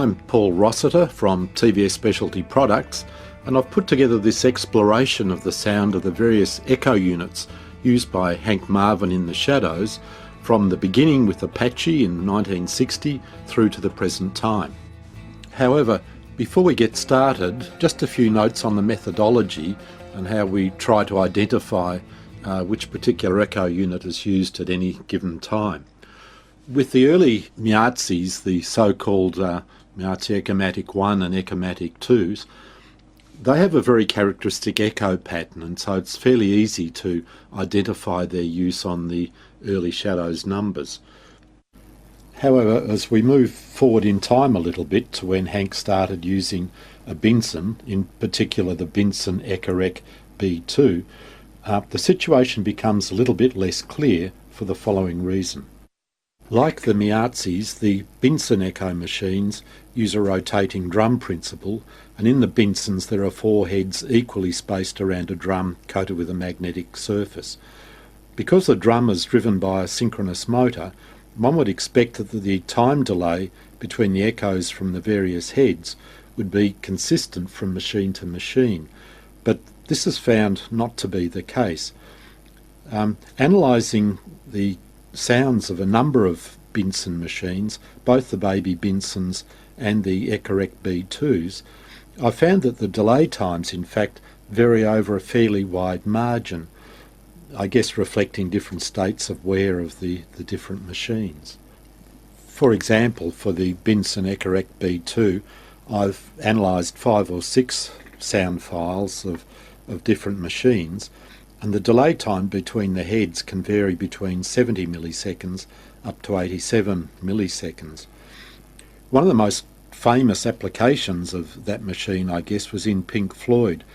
I'm Paul Rossiter from TVS Specialty Products, and I've put together this exploration of the sound of the various echo units used by Hank Marvin in the Shadows, from the beginning with Apache in 1960 through to the present time. However, before we get started, just a few notes on the methodology and how we try to identify which particular echo unit is used at any given time. With the early Meazzis, the so-called Meazzi Echomatic 1 and Echomatic 2s, they have a very characteristic echo pattern, and so it's fairly easy to identify their use on the early Shadows numbers. However, as we move forward in time a little bit to when Hank started using a Binson, in particular the Binson Echorec B2, the situation becomes a little bit less clear for the following reason. Like the Meazzis, the Binson echo machines use a rotating drum principle, and in the Binsons there are 4 heads equally spaced around a drum coated with a magnetic surface. Because the drum is driven by a synchronous motor, one would expect that the time delay between the echoes from the various heads would be consistent from machine to machine, but this is found not to be the case. Analysing the sounds of a number of Binson machines, both the baby Binsons and the Echorec B2s, I found that the delay times in fact vary over a fairly wide margin, I guess reflecting different states of wear of the different machines. For example, for the Binson Echorec B2, I've analysed 5 or 6 sound files of different machines, and the delay time between the heads can vary between 70 milliseconds up to 87 milliseconds. One of the most famous applications of that machine, I guess, was in Pink Floyd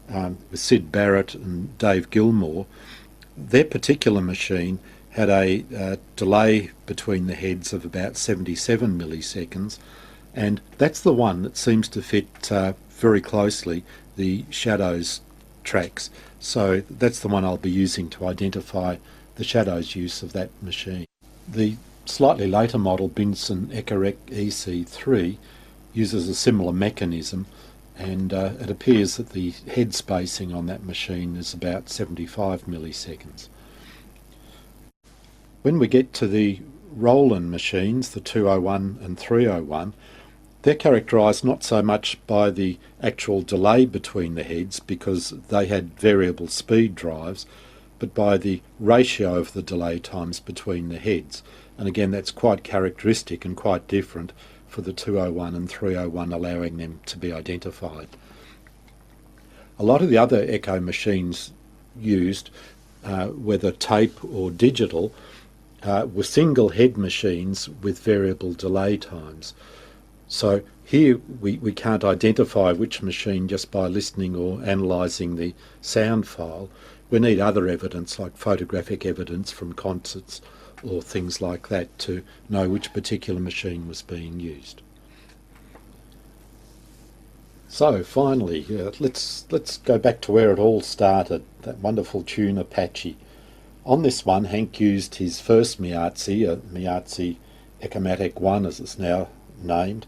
with Syd Barrett and Dave Gilmour. Their particular machine had a delay between the heads of about 77 milliseconds, and that's the one that seems to fit very closely the Shadows tracks. So that's the one I'll be using to identify the Shadows use of that machine. The slightly later model Binson Echorec EC3 uses a similar mechanism, and it appears that the head spacing on that machine is about 75 milliseconds. When we get to the Roland machines, the 201 and 301, they're characterised not so much by the actual delay between the heads, because they had variable speed drives, but by the ratio of the delay times between the heads. And again, that's quite characteristic and quite different for the 201 and 301, allowing them to be identified. A lot of the other echo machines used, whether tape or digital, were single head machines with variable delay times. So here we can't identify which machine just by listening or analysing the sound file. We need other evidence, like photographic evidence from concerts or things like that, to know which particular machine was being used. So finally, let's go back to where it all started, that wonderful tune Apache. On this one, Hank used his first Meazzi, a Meazzi Echomatic 1 as it's now named.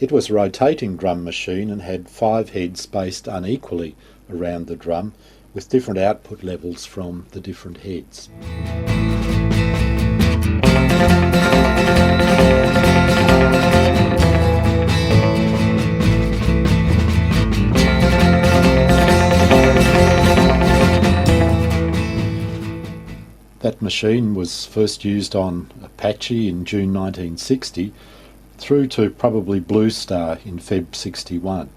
It was a rotating drum machine and had 5 heads spaced unequally around the drum, with different output levels from the different heads. That machine was first used on Apache in June 1960, through to probably Blue Star in Feb 61.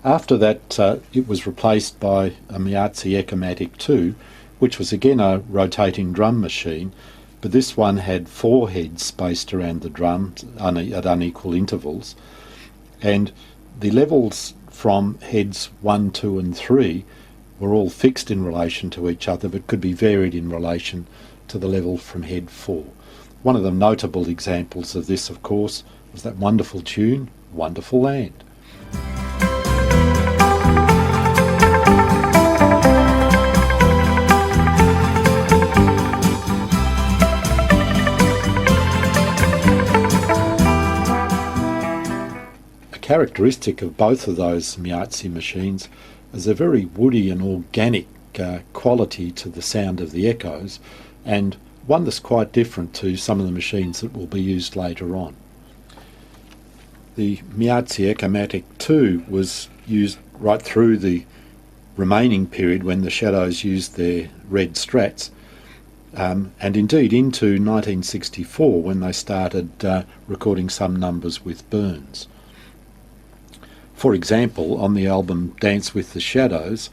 After that, it was replaced by a Meazzi Echomatic 2, which was again a rotating drum machine, but this one had 4 heads spaced around the drum at unequal intervals, and the levels from heads 1, 2 and 3 were all fixed in relation to each other, but could be varied in relation to the level from head 4. One of the notable examples of this, of course, was that wonderful tune, Wonderful Land. characteristic of both of those Meazzi machines is a very woody and organic quality to the sound of the echoes, and one that's quite different to some of the machines that will be used later on. The Meazzi Echomatic 2 was used right through the remaining period when the Shadows used their red Strats, and indeed into 1964 when they started recording some numbers with Burns. For example, on the album Dance with the Shadows,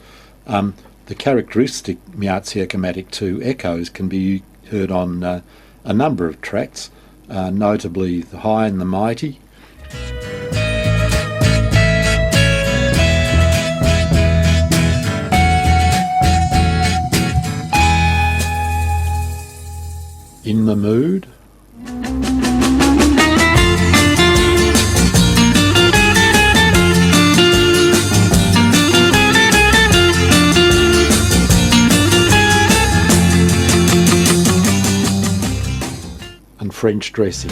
the characteristic Meazzi Echomatic 2 echoes can be heard on a number of tracks, notably The High and the Mighty, In the Mood, and French Dressing.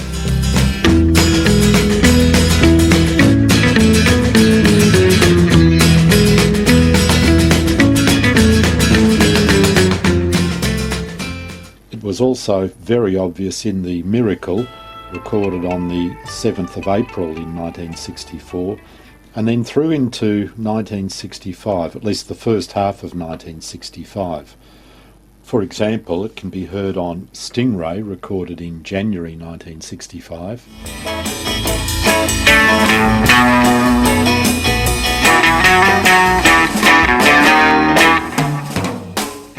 It was also very obvious in the Miracle, recorded on the 7th of April in 1964, and then through into 1965, at least the first half of 1965. For example, it can be heard on Stingray, recorded in January 1965.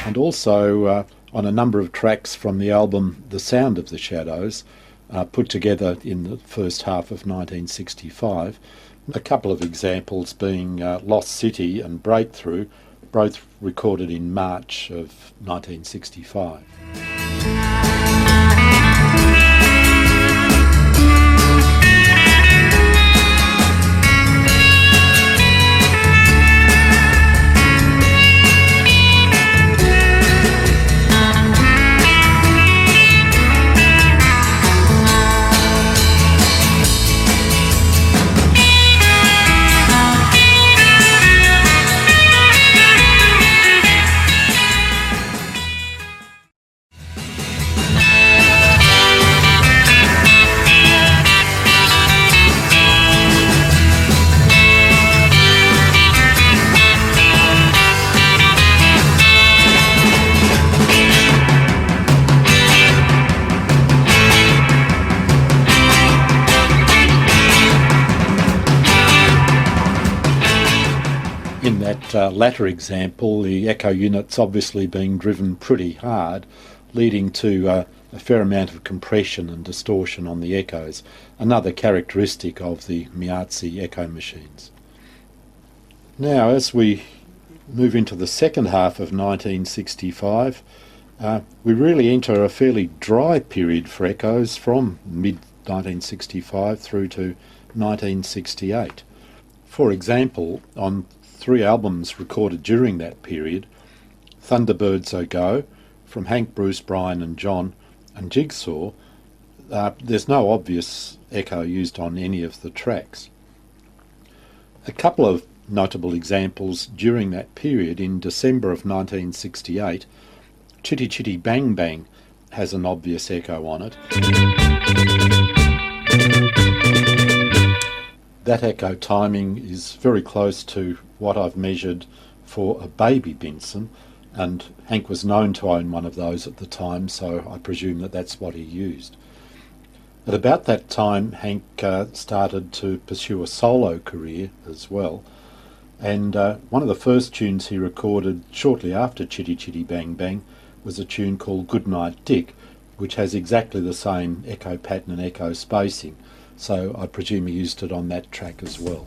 And also on a number of tracks from the album The Sound of the Shadows, put together in the first half of 1965. A couple of examples being Lost City and Breakthrough, both recorded in March of 1965. In that latter example, the echo unit's obviously being driven pretty hard, leading to a fair amount of compression and distortion on the echoes, another characteristic of the Meazzi echo machines. Now, as we move into the second half of 1965, we really enter a fairly dry period for echoes from mid-1965 through to 1968. For example, on 3 albums recorded during that period, Thunderbirds O Go, from Hank, Bruce, Brian and John, and Jigsaw, there's no obvious echo used on any of the tracks. A couple of notable examples during that period: in December of 1968, Chitty Chitty Bang Bang has an obvious echo on it. That echo timing is very close to what I've measured for a baby Binson, and Hank was known to own one of those at the time, so I presume that that's what he used. At about that time, Hank started to pursue a solo career as well, and one of the first tunes he recorded shortly after Chitty Chitty Bang Bang was a tune called Goodnight Dick, which has exactly the same echo pattern and echo spacing, so I presume he used it on that track as well.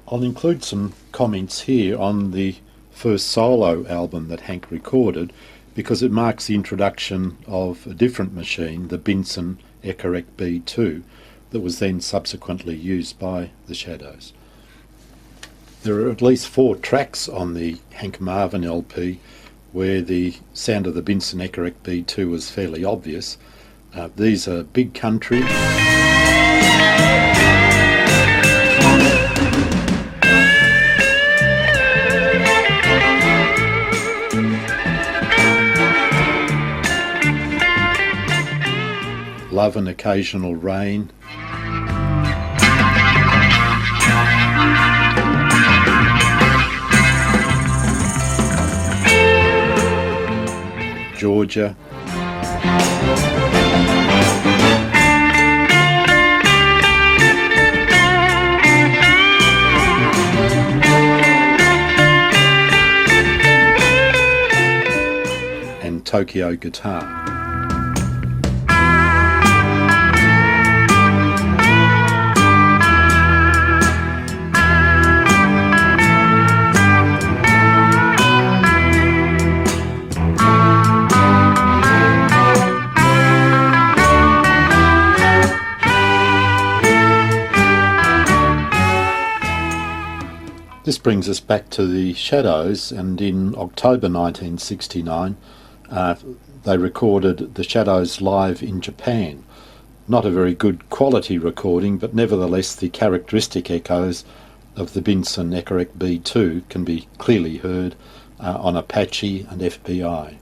I'll include some comments here on the first solo album that Hank recorded, because it marks the introduction of a different machine, the Binson Echoplex B2, that was then subsequently used by the Shadows. There are at least 4 tracks on the Hank Marvin LP where the sound of the Binson Echoplex B2 was fairly obvious. These are Big Country, Love and Occasional Rain, Georgia, and Tokyo Guitar. This brings us back to the Shadows, and in October 1969 they recorded the Shadows live in Japan. Not a very good quality recording, but nevertheless the characteristic echoes of the Binson Echoplex B2 can be clearly heard on Apache and FBI.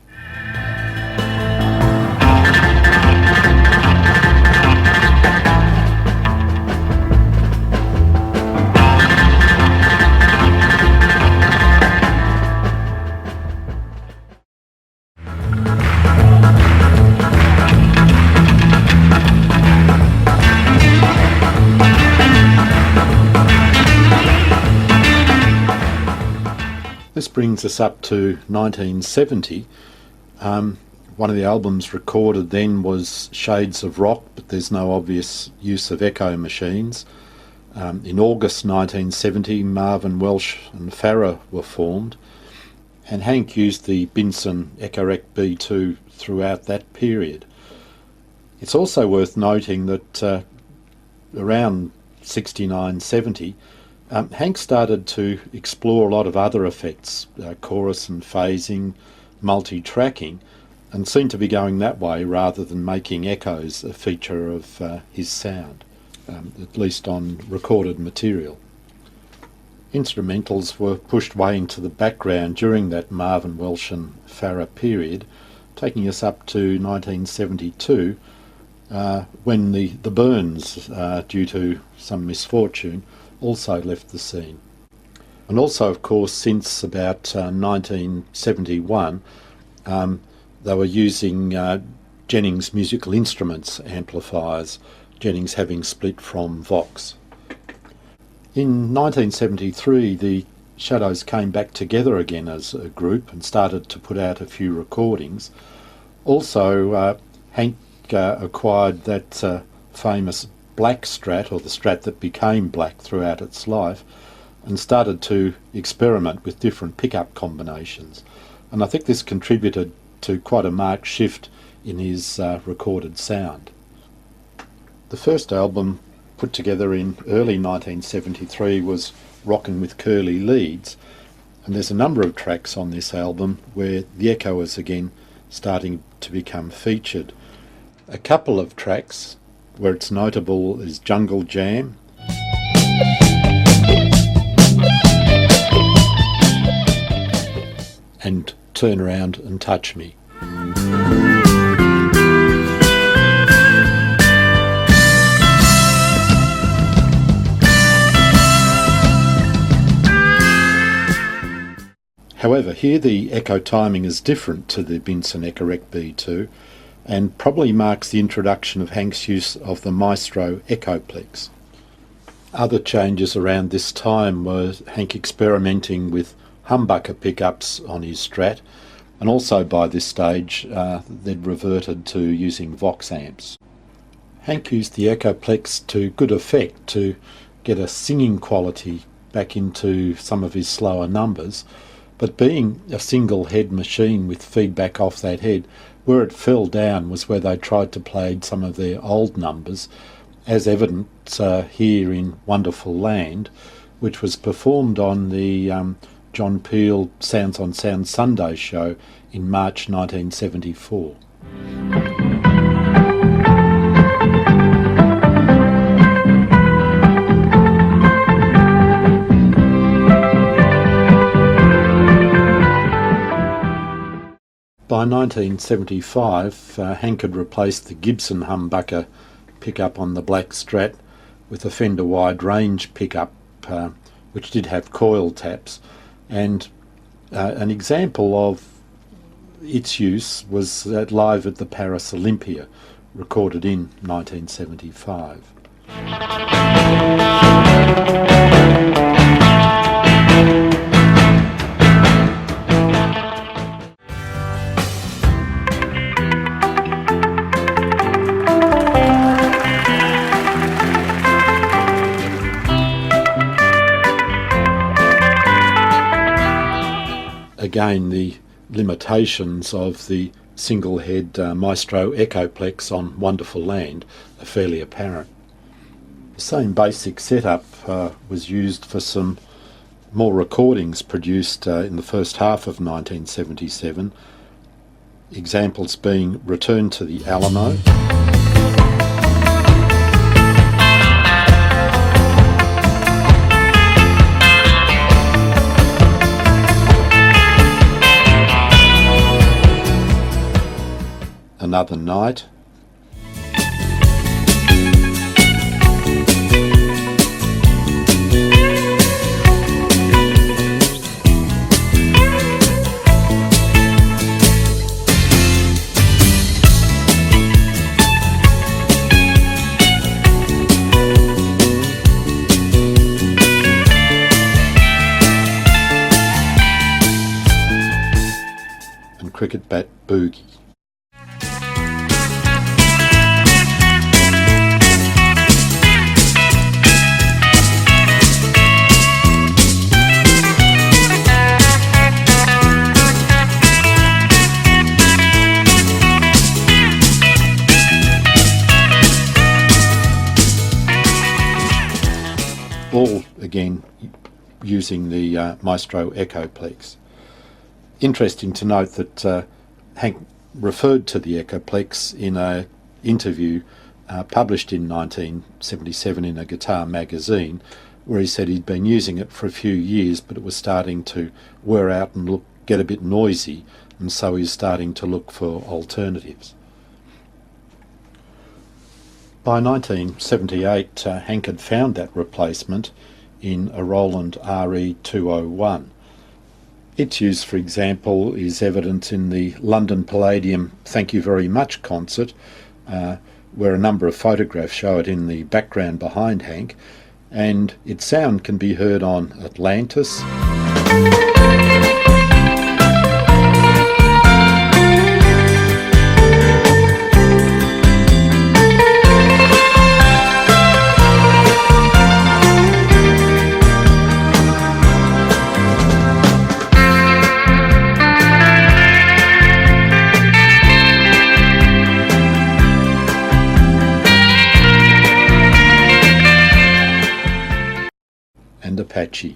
This brings us up to 1970. One of the albums recorded then was Shades of Rock, but there's no obvious use of echo machines. In August 1970, Marvin, Welsh and Farah were formed, and Hank used the Binson Echoplex B2 throughout that period. It's also worth noting that around 69-70, Hank started to explore a lot of other effects, chorus and phasing, multi-tracking, and seemed to be going that way rather than making echoes a feature of his sound, at least on recorded material. Instrumentals were pushed way into the background during that Marvin, Welsh and Farah period, taking us up to 1972, when the Burns, due to some misfortune, also left the scene. And also, of course, since about 1971, they were using Jennings Musical Instruments amplifiers, Jennings having split from Vox. In 1973, the Shadows came back together again as a group and started to put out a few recordings. Also, Hank acquired that famous black Strat, or the Strat that became black throughout its life, and started to experiment with different pickup combinations. And I think this contributed to quite a marked shift in his recorded sound. The first album, put together in early 1973, was Rockin' with Curly Leads, and there's a number of tracks on this album where the echo is again starting to become featured. A couple of tracks where it's notable is Jungle Jam and Turn Around and Touch Me. However, here the echo timing is different to the Binson Echoplex B2 and probably marks the introduction of Hank's use of the Maestro Echoplex. Other changes around this time were Hank experimenting with humbucker pickups on his Strat, and also by this stage they'd reverted to using Vox amps. Hank used the Echoplex to good effect to get a singing quality back into some of his slower numbers, but being a single head machine with feedback off that head, where it fell down was where they tried to play some of their old numbers, as evident here in Wonderful Land, which was performed on the John Peel Sounds on Sound Sunday show in March 1974. By 1975, Hank had replaced the Gibson humbucker pickup on the black Strat with a Fender wide range pickup, which did have coil taps, and an example of its use was live at the Paris Olympia, recorded in 1975. Again, the limitations of the single head Maestro Echoplex on Wonderful Land are fairly apparent. The same basic setup was used for some more recordings produced in the first half of 1977, examples being Return to the Alamo, Another Night, and Cricket Bat Boogie. All again using the Maestro Echoplex. Interesting to note that Hank referred to the Echoplex in an interview published in 1977 in a guitar magazine, where he said he'd been using it for a few years, but it was starting to wear out and get a bit noisy, and so he's starting to look for alternatives. By 1978, Hank had found that replacement in a Roland RE201. Its use, for example, is evident in the London Palladium Thank You Very Much concert, where a number of photographs show it in the background behind Hank, and its sound can be heard on Atlantis, and Apache.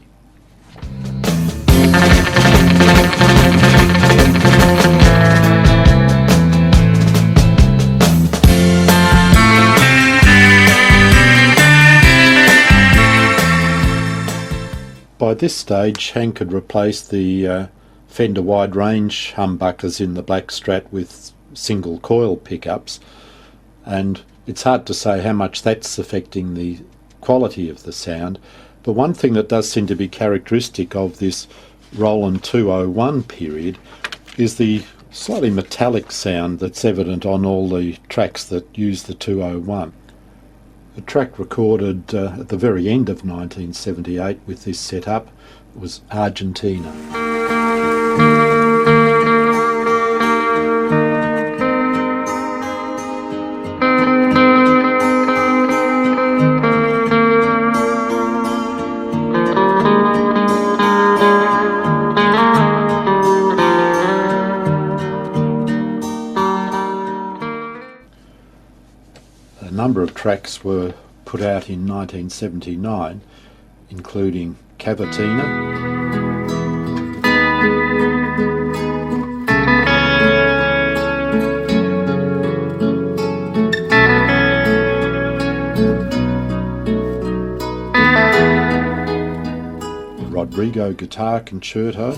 By this stage, Hank had replaced the Fender wide range humbuckers in the black Strat with single coil pickups, and it's hard to say how much that's affecting the quality of the sound, but one thing that does seem to be characteristic of this Roland 201 period is the slightly metallic sound that's evident on all the tracks that use the 201. A track recorded at the very end of 1978 with this setup was Argentina. number of tracks were put out in 1979, including Cavatina, Rodrigo Guitar Concerto,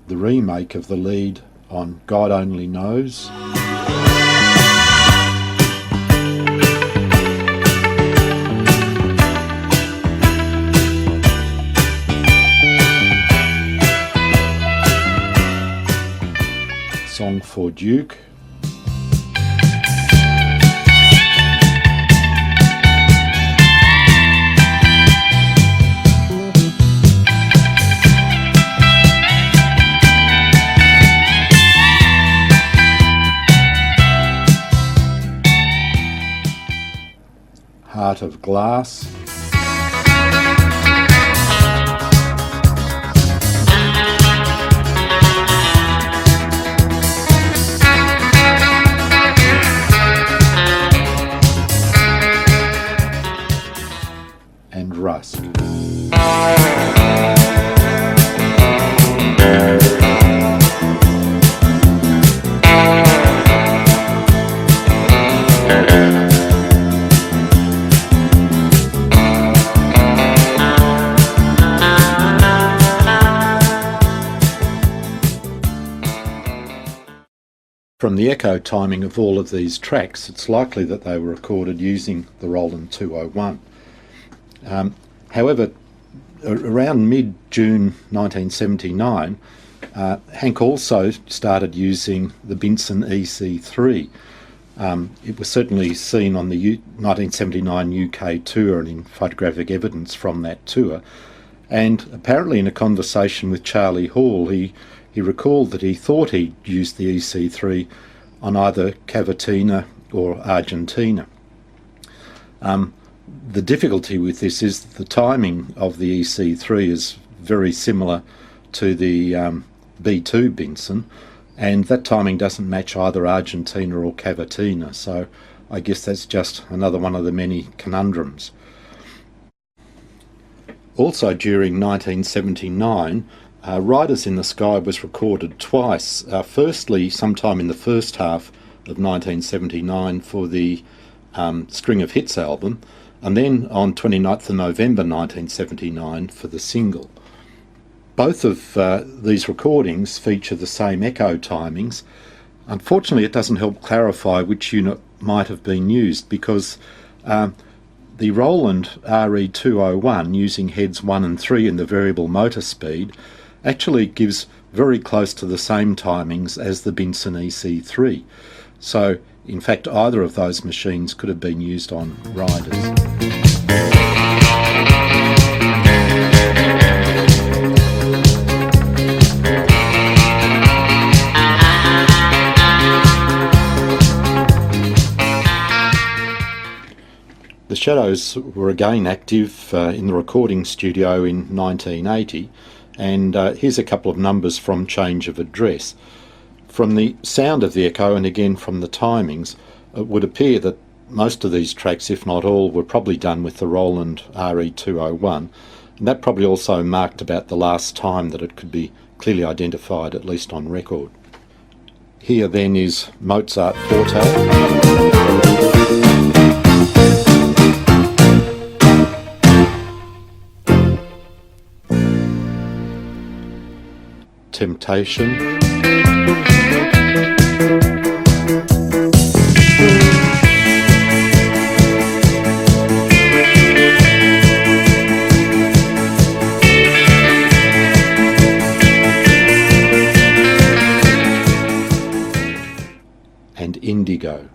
the remake of the lead on God Only Knows, Song for Duke, Heart of Glass, and Rusk. From the echo timing of all of these tracks, it's likely that they were recorded using the Roland 201. However, around mid-June 1979, Hank also started using the Binson EC3. It was certainly seen on the 1979 UK tour and in photographic evidence from that tour. And apparently in a conversation with Charlie Hall, he recalled that he thought he'd used the EC3 on either Cavatina or Argentina. The difficulty with this is the timing of the EC3 is very similar to the B2 Binson, and that timing doesn't match either Argentina or Cavatina, so I guess that's just another one of the many conundrums. Also during 1979, Riders in the Sky was recorded twice, firstly sometime in the first half of 1979 for the String of Hits album, and then on 29th of November 1979 for the single. Both of these recordings feature the same echo timings. Unfortunately, it doesn't help clarify which unit might have been used, because the Roland RE201, using heads 1 and 3 in the variable motor speed, actually gives very close to the same timings as the Binson EC3. So, in fact, either of those machines could have been used on Riders. The Shadows were again active in the recording studio in 1980, and here's a couple of numbers from Change of Address. From the sound of the echo, and again from the timings, it would appear that most of these tracks, if not all, were probably done with the Roland RE201, and that probably also marked about the last time that it could be clearly identified, at least on record. Here then is Mozart Forte, Temptation, and Indigo.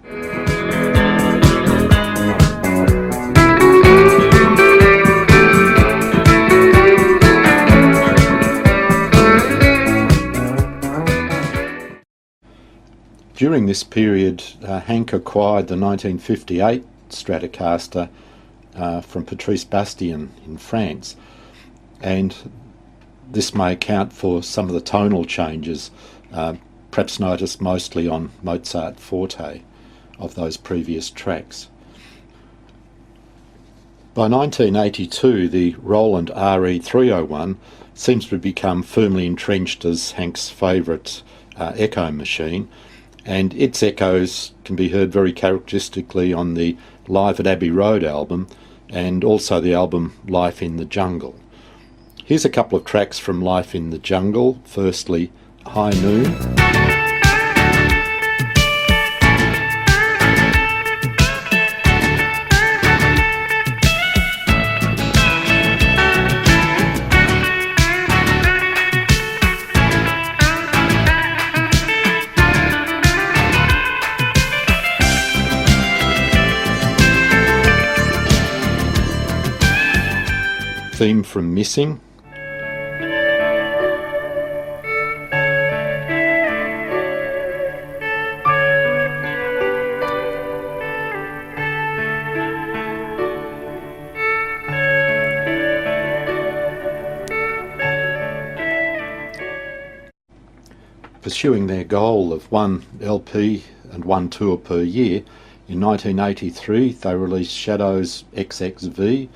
During this period, Hank acquired the 1958 Stratocaster from Patrice Bastien in France, and this may account for some of the tonal changes, perhaps noticed mostly on Mozart Forte of those previous tracks. By 1982, the Roland RE201 seems to have become firmly entrenched as Hank's favourite echo machine, and its echoes can be heard very characteristically on the Live at Abbey Road album and also the album Life in the Jungle. Here's a couple of tracks from Life in the Jungle. Firstly, High Noon. Theme from Missing. Pursuing their goal of one LP and one tour per year, in 1983 they released Shadows XXV,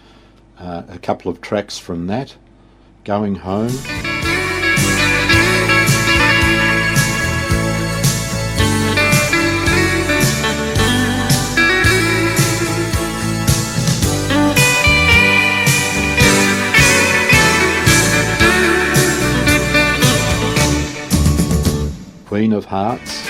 a couple of tracks from that, Going Home, Queen of Hearts,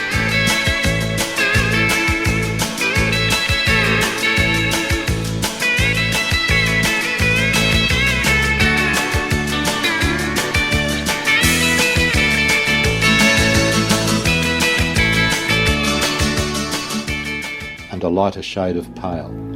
and A Lighter Shade of Pale.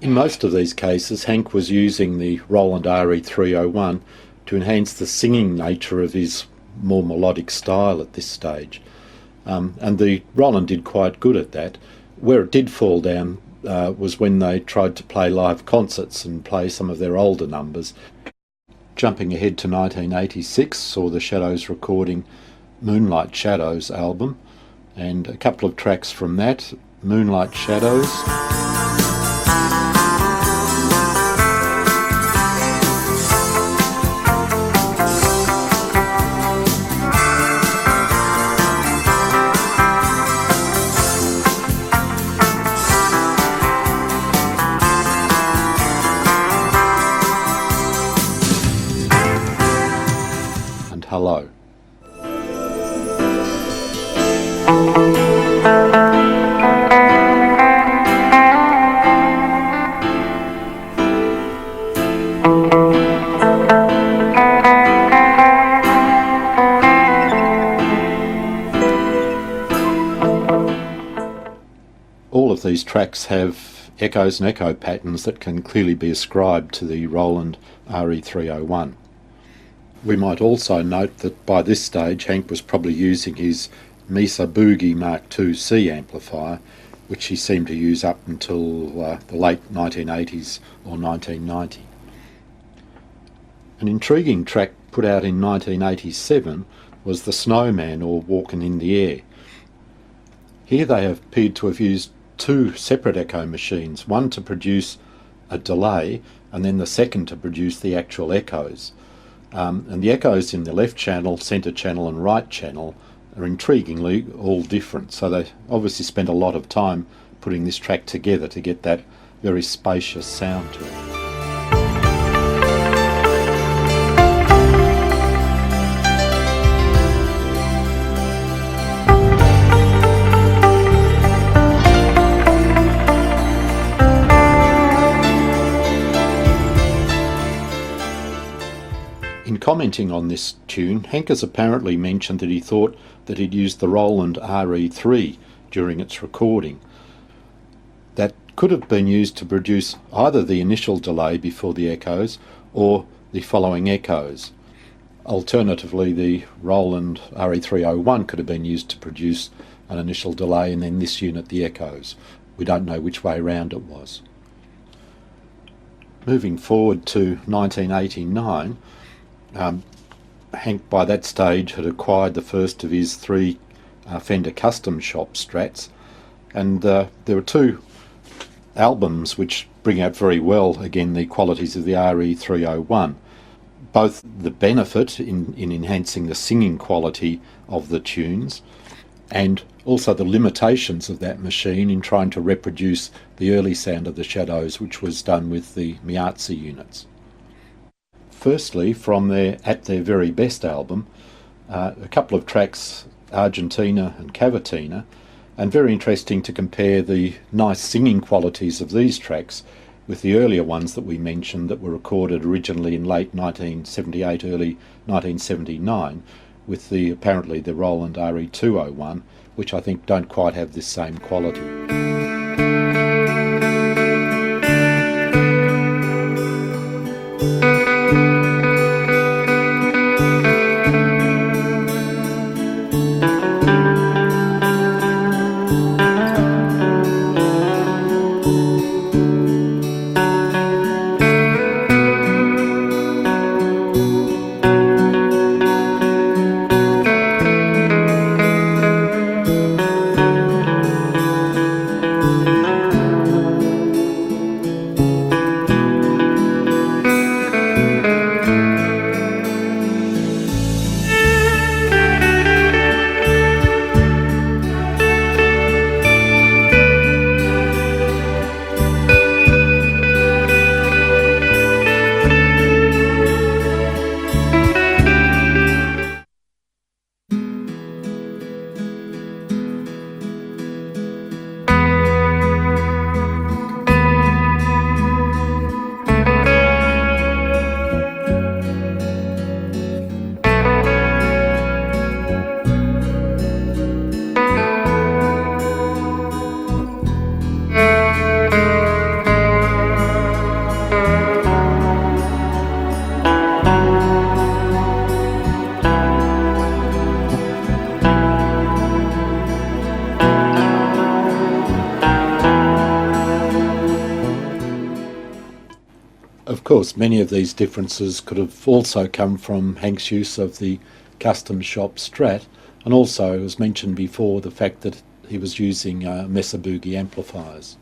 In most of these cases, Hank was using the Roland RE201 to enhance the singing nature of his more melodic style at this stage. And the Roland did quite good at that. Where it did fall down was when they tried to play live concerts and play some of their older numbers. Jumping ahead to 1986 saw the Shadows recording Moonlight Shadows album, and a couple of tracks from that, Moonlight Shadows, and Hello. All of these tracks have echoes and echo patterns that can clearly be ascribed to the Roland RE201. We might also note that by this stage Hank was probably using his Mesa Boogie Mark II-C amplifier, which he seemed to use up until the late 1980s or 1990. An intriguing track put out in 1987 was The Snowman, or Walkin' in the Air. Here they have appeared to have used two separate echo machines, one to produce a delay and then the second to produce the actual echoes. And the echoes in the left channel, centre channel and right channel are intriguingly all different, so they obviously spent a lot of time putting this track together to get that very spacious sound to it. commenting on this tune, Hank has apparently mentioned that he thought that he'd used the Roland RE3 during its recording. That could have been used to produce either the initial delay before the echoes or the following echoes. Alternatively, the Roland RE201 could have been used to produce an initial delay and then this unit the echoes. We don't know which way round it was. Moving forward to 1989, Hank by that stage had acquired the first of his three Fender Custom Shop Strats, and there were two albums which bring out very well again the qualities of the RE201. Both the benefit in enhancing the singing quality of the tunes and also the limitations of that machine in trying to reproduce the early sound of the Shadows, which was done with the Meazzi units. Firstly, from their At Their Very Best album, a couple of tracks, Argentina and Cavatina, and very interesting to compare the nice singing qualities of these tracks with the earlier ones that we mentioned that were recorded originally in late 1978, early 1979, with apparently the Roland RE201, which I think don't quite have this same quality. Of course, many of these differences could have also come from Hank's use of the Custom Shop Strat, and also, as mentioned before, the fact that he was using Mesa Boogie amplifiers.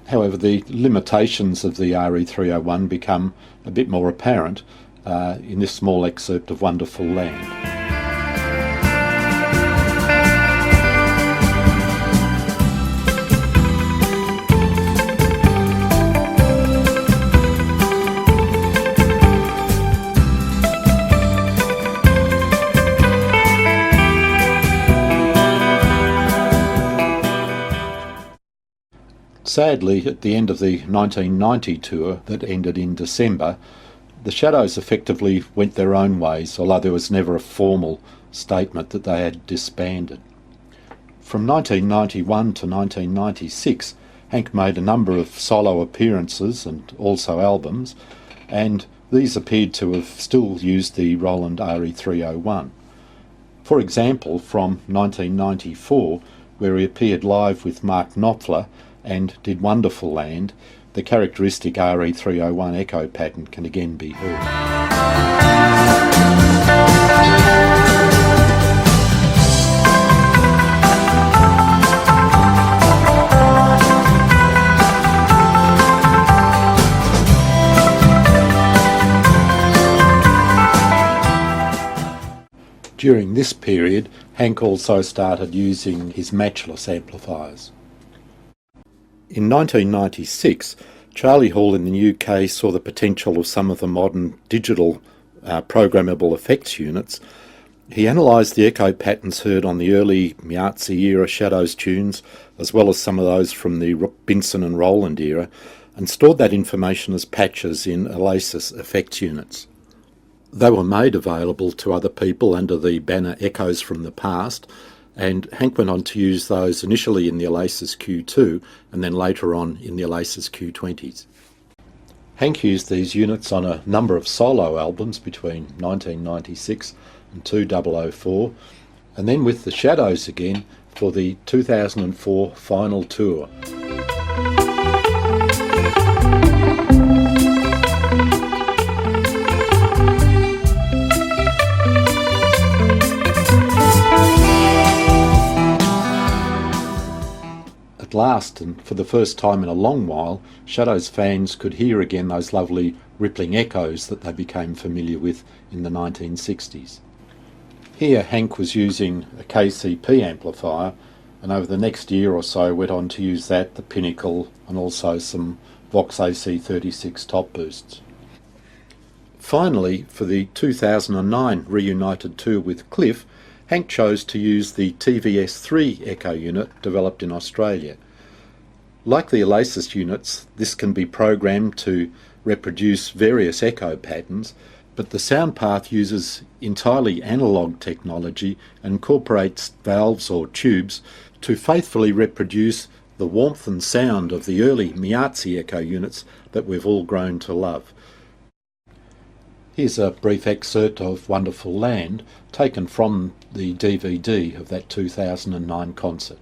However, the limitations of the RE201 become a bit more apparent in this small excerpt of Wonderful Land. Sadly, at the end of the 1990 tour that ended in December, the Shadows effectively went their own ways, although there was never a formal statement that they had disbanded. From 1991 to 1996, Hank made a number of solo appearances and also albums, and these appeared to have still used the Roland RE201. For example, from 1994, where he appeared live with Mark Knopfler and did Wonderful Land, the characteristic RE201 echo pattern can again be heard. During this period, Hank also started using his matchless amplifiers. In 1996, Charlie Hall in the UK saw the potential of some of the modern digital programmable effects units. He analysed the echo patterns heard on the early Meazzi era Shadows tunes, as well as some of those from the Binson and Roland era, and stored that information as patches in Oasis effects units. They were made available to other people under the banner Echoes from the Past, and Hank went on to use those initially in the Oasis Q2 and then later on in the Oasis Q20s. Hank used these units on a number of solo albums between 1996 and 2004, and then with the Shadows again for the 2004 final tour. At last, and for the first time in a long while, Shadows fans could hear again those lovely rippling echoes that they became familiar with in the 1960s. Here Hank was using a KCP amplifier, and over the next year or so went on to use that, the Pinnacle, and also some Vox AC36 top boosts. Finally, for the 2009 reunited tour with Cliff, Hank chose to use the TVS3 echo unit developed in Australia. Like the Oasis units, this can be programmed to reproduce various echo patterns, but the sound path uses entirely analogue technology and incorporates valves or tubes to faithfully reproduce the warmth and sound of the early Meazzi echo units that we've all grown to love. Here's a brief excerpt of Wonderful Land, taken from the DVD of that 2009 concert.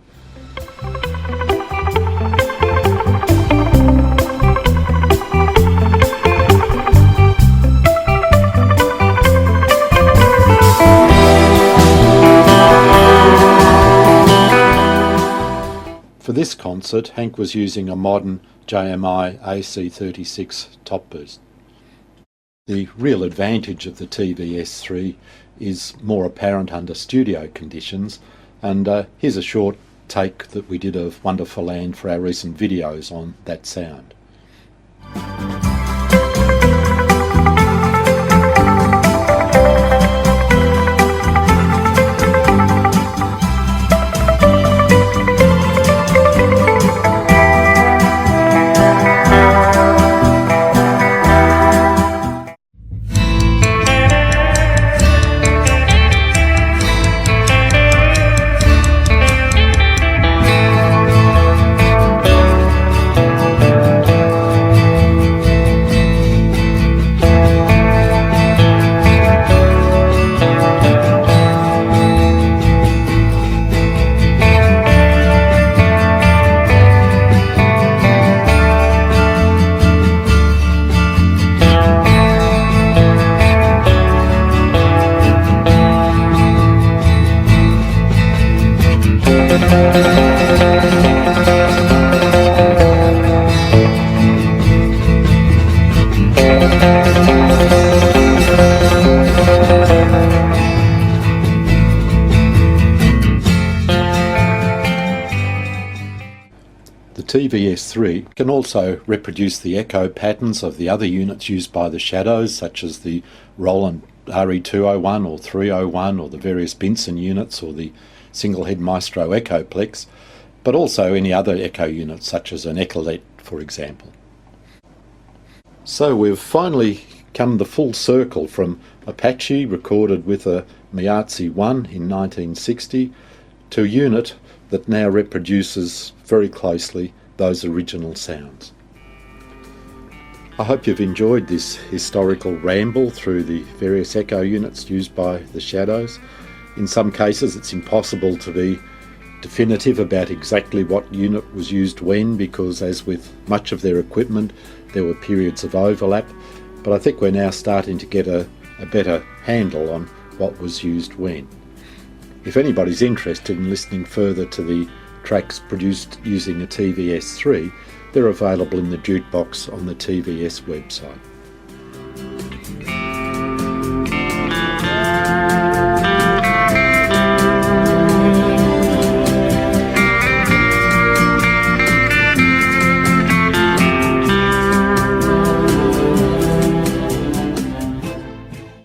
For this concert, Hank was using a modern JMI AC36 top boost. The real advantage of the TVS3 is more apparent under studio conditions, and here's a short take that we did of Wonderful Land for our recent videos on that sound. The TVS3 can also reproduce the echo patterns of the other units used by the Shadows, such as the Roland RE201 or 301 or the various Binson units or the single-head Maestro Echoplex, but also any other echo units such as an Echoplex, for example. So we've finally come the full circle from Apache, recorded with a Meazzi 1 in 1960, to a unit that now reproduces very closely those original sounds. I hope you've enjoyed this historical ramble through the various echo units used by the Shadows. In some cases it's impossible to be definitive about exactly what unit was used when, because as with much of their equipment there were periods of overlap, but I think we're now starting to get a better handle on what was used when. If anybody's interested in listening further to the tracks produced using a TVS3, they're available in the jukebox on the TVS website.